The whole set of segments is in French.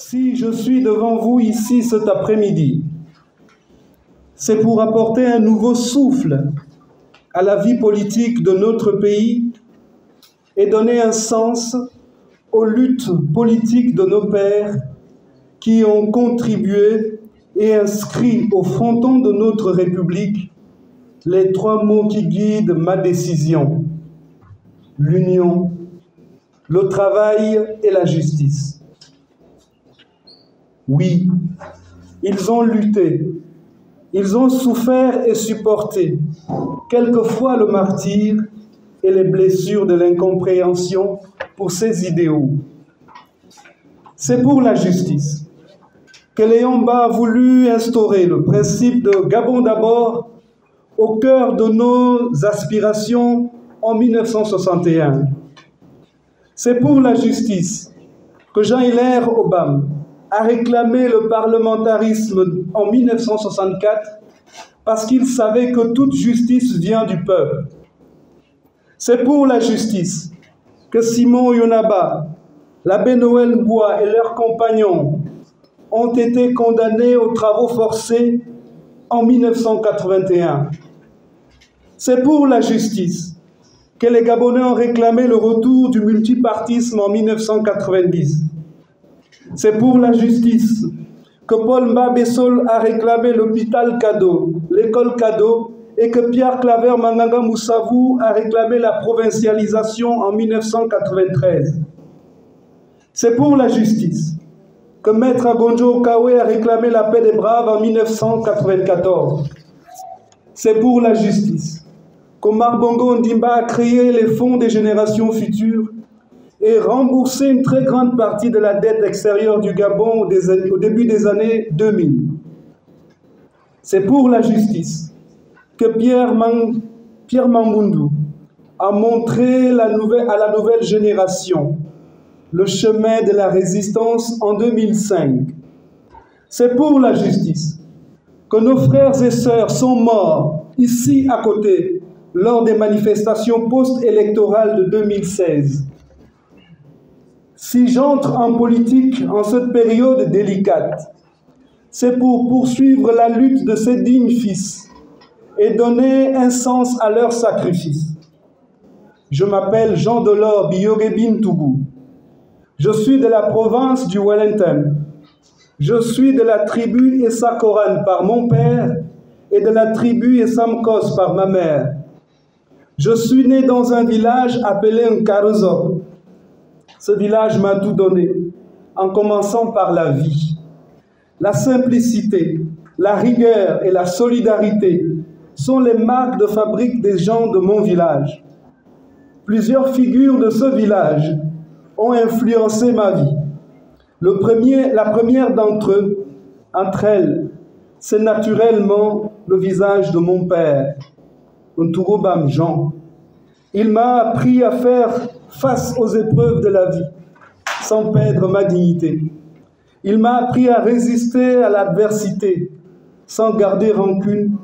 Si je suis devant vous ici cet après-midi, c'est pour apporter un nouveau souffle à la vie politique de notre pays et donner un sens aux luttes politiques de nos pères qui ont contribué et inscrit au fronton de notre République les trois mots qui guident ma décision: l'union, le travail et la justice. Oui, ils ont lutté, ils ont souffert et supporté, quelquefois le martyre et les blessures de l'incompréhension pour ces idéaux. C'est pour la justice que Léon Mba a voulu instaurer le principe de Gabon d'abord au cœur de nos aspirations en 1961. C'est pour la justice que Jean-Hilaire Obama a réclamé le parlementarisme en 1964 parce qu'il savait que toute justice vient du peuple. C'est pour la justice que Simon Yonaba, l'abbé Noël Bois et leurs compagnons ont été condamnés aux travaux forcés en 1981. C'est pour la justice que les Gabonais ont réclamé le retour du multipartisme en 1990. C'est pour la justice que Paul Mba Bessol a réclamé l'hôpital Cadeau, l'école Cadeau, et que Pierre Claver Manganga Moussavou a réclamé la provincialisation en 1993. C'est pour la justice que Maître Agonjo Okawe a réclamé la paix des braves en 1994. C'est pour la justice qu'Omar Bongo Ondimba a créé les fonds des générations futures et remboursé une très grande partie de la dette extérieure du Gabon au début des années 2000. C'est pour la justice que Pierre Mamboundou a montré à la nouvelle génération le chemin de la résistance en 2005. C'est pour la justice que nos frères et sœurs sont morts ici à côté lors des manifestations post-électorales de 2016. Si j'entre en politique en cette période délicate, c'est pour poursuivre la lutte de ces dignes fils et donner un sens à leur sacrifice. Je m'appelle Jean Delors Biyogebin Tougou. Je suis de la province du Wellington. Je suis de la tribu Essakoran par mon père et de la tribu Essamkos par ma mère. Je suis né dans un village appelé Nkarozo. Ce village m'a tout donné, en commençant par la vie. La simplicité, la rigueur et la solidarité sont les marques de fabrique des gens de mon village. Plusieurs figures de ce village ont influencé ma vie. La première entre elles, c'est naturellement le visage de mon père, Ntourobam Jean. Il m'a appris à faire face aux épreuves de la vie, sans perdre ma dignité. Il m'a appris à résister à l'adversité, sans garder rancune,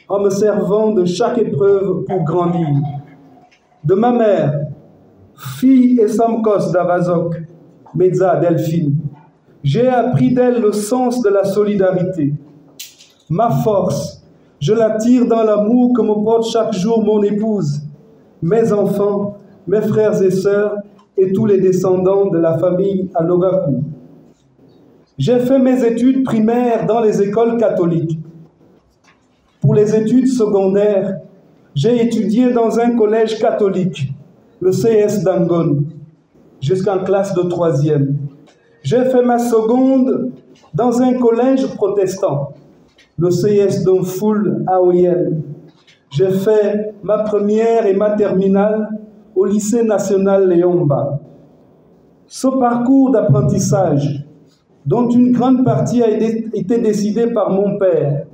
en me servant de chaque épreuve pour grandir. De ma mère, fille Essamkos d'Avazok, Medza Delphine, j'ai appris d'elle le sens de la solidarité. Ma force, je la tire dans l'amour que me porte chaque jour mon épouse, mes enfants, mes frères et sœurs et tous les descendants de la famille Alogakou. J'ai fait mes études primaires dans les écoles catholiques. Pour les études secondaires, j'ai étudié dans un collège catholique, le CS d'Angon, jusqu'en classe de 3e. J'ai fait ma seconde dans un collège protestant, le CS d'Onfoul à Oyel. J'ai fait ma première et ma terminale au lycée national Léon Mba. Ce parcours d'apprentissage, dont une grande partie a été décidée par mon père,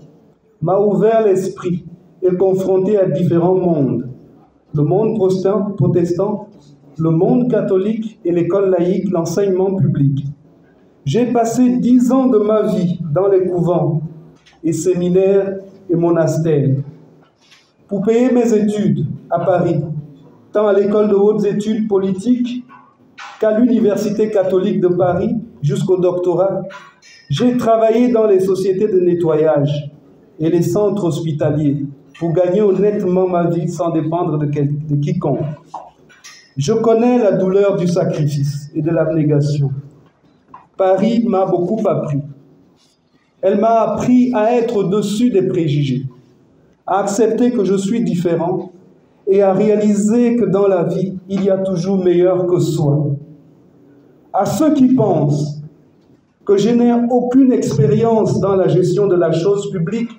m'a ouvert l'esprit et confronté à différents mondes. Le monde protestant, le monde catholique et l'école laïque, l'enseignement public. J'ai passé 10 ans de ma vie dans les couvents et séminaires et monastères. Pour payer mes études à Paris, tant à l'école de hautes études politiques qu'à l'Université catholique de Paris, jusqu'au doctorat, j'ai travaillé dans les sociétés de nettoyage et les centres hospitaliers pour gagner honnêtement ma vie sans dépendre de quiconque. Je connais la douleur du sacrifice et de l'abnégation. Paris m'a beaucoup appris. Elle m'a appris à être au-dessus des préjugés, à accepter que je suis différent et à réaliser que dans la vie, il y a toujours meilleur que soi. À ceux qui pensent que je n'ai aucune expérience dans la gestion de la chose publique,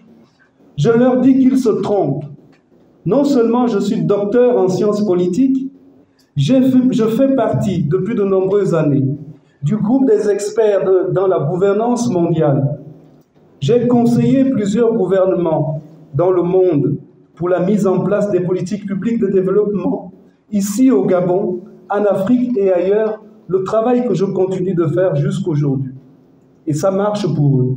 je leur dis qu'ils se trompent. Non seulement je suis docteur en sciences politiques, je fais partie, depuis de nombreuses années, du groupe des experts dans la gouvernance mondiale. J'ai conseillé plusieurs gouvernements dans le monde pour la mise en place des politiques publiques de développement, ici au Gabon, en Afrique et ailleurs, le travail que je continue de faire jusqu'aujourd'hui. Et ça marche pour eux.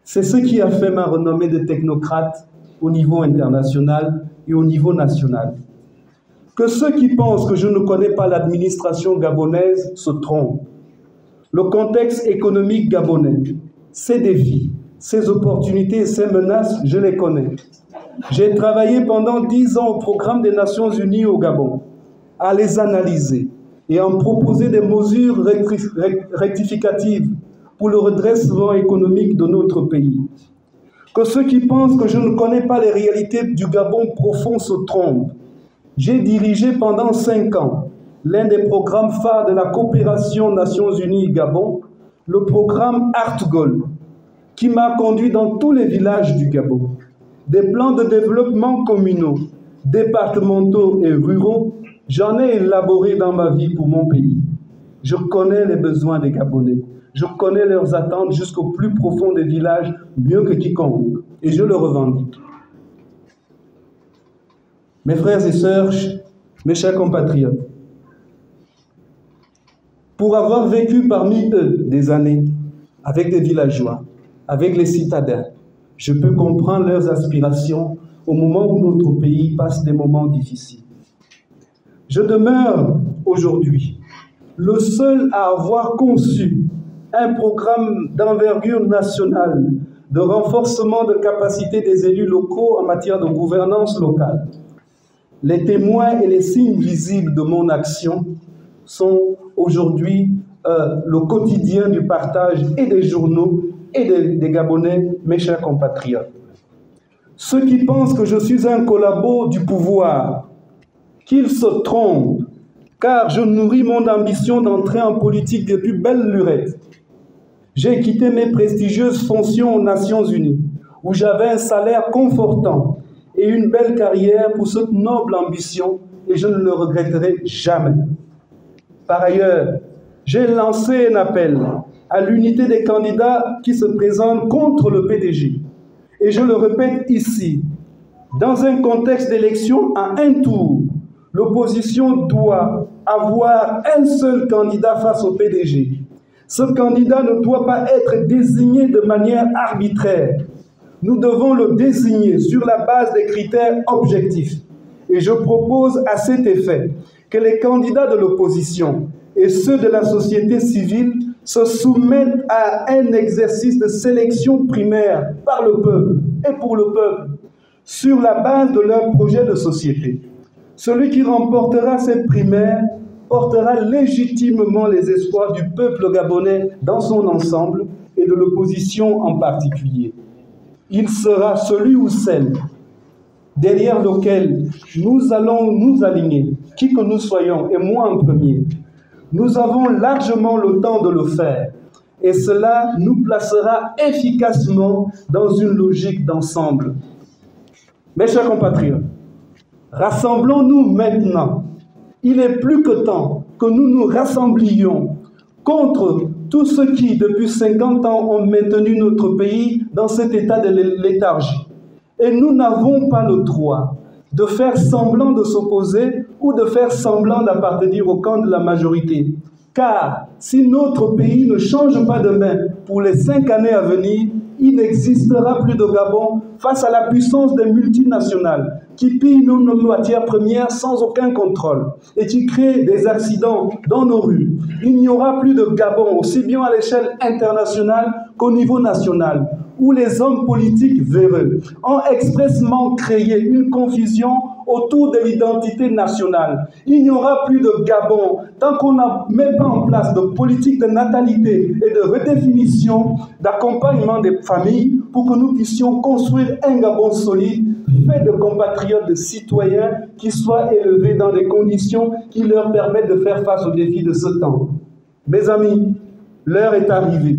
C'est ce qui a fait ma renommée de technocrate au niveau international et au niveau national. Que ceux qui pensent que je ne connais pas l'administration gabonaise se trompent. Le contexte économique gabonais, ses défis, ses opportunités et ses menaces, je les connais. J'ai travaillé pendant 10 ans au programme des Nations Unies au Gabon, à les analyser et à en proposer des mesures rectificatives pour le redressement économique de notre pays. Que ceux qui pensent que je ne connais pas les réalités du Gabon profond se trompent. J'ai dirigé pendant 5 ans l'un des programmes phares de la coopération Nations Unies-Gabon, le programme ARTGOL, qui m'a conduit dans tous les villages du Gabon. Des plans de développement communaux, départementaux et ruraux, j'en ai élaboré dans ma vie pour mon pays. Je connais les besoins des Gabonais. Je connais leurs attentes jusqu'au plus profond des villages, mieux que quiconque, et je le revendique. Mes frères et sœurs, mes chers compatriotes, pour avoir vécu parmi eux des années, avec des villageois, avec les citadins, je peux comprendre leurs aspirations au moment où notre pays passe des moments difficiles. Je demeure aujourd'hui le seul à avoir conçu un programme d'envergure nationale de renforcement de capacité des élus locaux en matière de gouvernance locale. Les témoins et les signes visibles de mon action sont aujourd'hui le quotidien du partage et des journaux et des Gabonais, mes chers compatriotes. Ceux qui pensent que je suis un collabo du pouvoir, qu'ils se trompent, car je nourris mon ambition d'entrer en politique depuis belle lurette. J'ai quitté mes prestigieuses fonctions aux Nations Unies, où j'avais un salaire confortant et une belle carrière pour cette noble ambition, et je ne le regretterai jamais. Par ailleurs, j'ai lancé un appel à l'unité des candidats qui se présentent contre le PDG. Et je le répète ici, dans un contexte d'élection à un tour, l'opposition doit avoir un seul candidat face au PDG. Ce candidat ne doit pas être désigné de manière arbitraire. Nous devons le désigner sur la base des critères objectifs. Et je propose à cet effet que les candidats de l'opposition et ceux de la société civile se soumettent à un exercice de sélection primaire par le peuple et pour le peuple, sur la base de leur projet de société. Celui qui remportera cette primaire portera légitimement les espoirs du peuple gabonais dans son ensemble et de l'opposition en particulier. Il sera celui ou celle derrière lequel nous allons nous aligner, qui que nous soyons, et moi en premier. Nous avons largement le temps de le faire, et cela nous placera efficacement dans une logique d'ensemble. Mes chers compatriotes, rassemblons-nous maintenant. Il est plus que temps que nous nous rassemblions contre tous ceux qui, depuis 50 ans, ont maintenu notre pays dans cet état de léthargie. Et nous n'avons pas le droit de faire semblant de s'opposer ou de faire semblant d'appartenir au camp de la majorité. Car si notre pays ne change pas de main pour les 5 années à venir, il n'existera plus de Gabon face à la puissance des multinationales qui pillent nos matières premières sans aucun contrôle et qui créent des accidents dans nos rues. Il n'y aura plus de Gabon, aussi bien à l'échelle internationale qu'au niveau national, où les hommes politiques véreux ont expressément créé une confusion autour de l'identité nationale. Il n'y aura plus de Gabon tant qu'on ne met pas en place de politique de natalité et de redéfinition, d'accompagnement des familles pour que nous puissions construire un Gabon solide, fait de compatriotes, de citoyens qui soient élevés dans des conditions qui leur permettent de faire face aux défis de ce temps. Mes amis, l'heure est arrivée.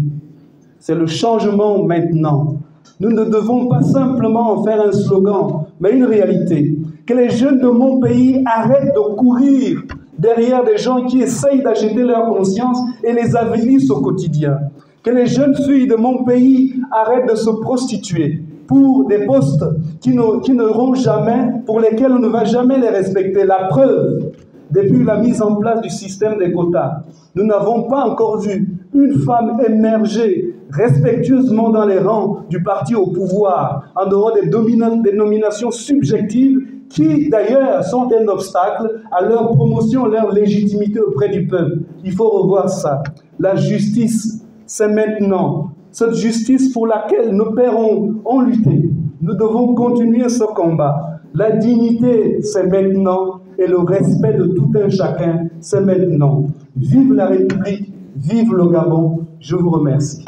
C'est le changement maintenant. Nous ne devons pas simplement en faire un slogan, mais une réalité. Que les jeunes de mon pays arrêtent de courir derrière des gens qui essayent d'agiter leur conscience et les avilissent au quotidien. Que les jeunes filles de mon pays arrêtent de se prostituer pour des postes qui n'auront jamais, pour lesquels on ne va jamais les respecter. La preuve, depuis la mise en place du système des quotas, nous n'avons pas encore vu une femme émerger respectueusement dans les rangs du parti au pouvoir, en dehors des nominations subjectives qui, d'ailleurs, sont un obstacle à leur promotion, leur légitimité auprès du peuple. Il faut revoir ça. La justice, c'est maintenant. Cette justice pour laquelle nos pères ont lutté. Nous devons continuer ce combat. La dignité, c'est maintenant. Et le respect de tout un chacun, c'est maintenant. Vive la République, vive le Gabon. Je vous remercie.